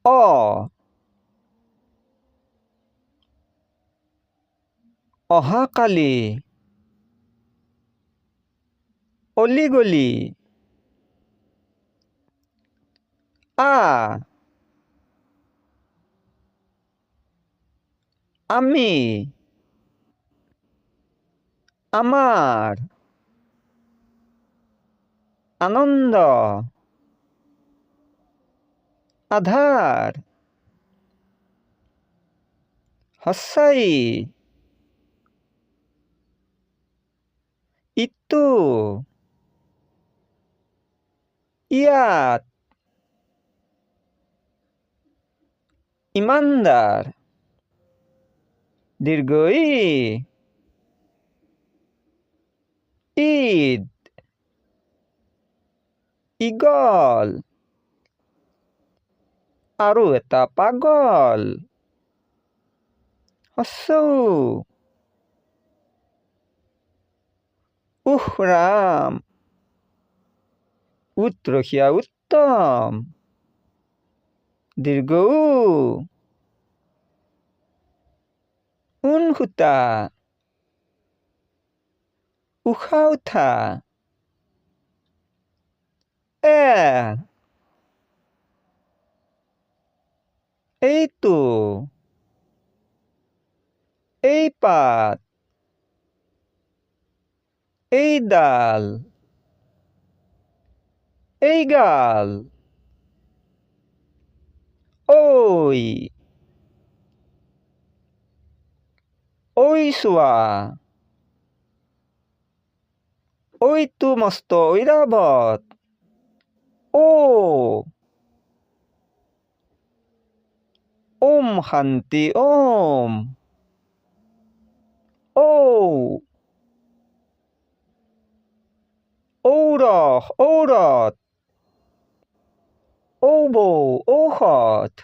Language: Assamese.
অ অহাকালি অলিগলি আ আমি আমাৰ আনন্দ আধাৰ সঁচাই ইটো ইয়াত ইমানদাৰ দীৰ্ঘ ই ঈদ ঈগল আৰু এটা পাগল হ্ৰস্ব উ উহ ৰাম উৎৰসীয়া উত্তম দীৰ্ঘ উ ঊণসূতা উশাহ উঠা এইটো এই পাত এইডাল এইগাল ঐ ঐ চোৱা ঐটো মস্ত ঐৰাবত ও ওম শান্তি ওম ঔ ঔৰস ঔৰত ঔবৌ ঔষধ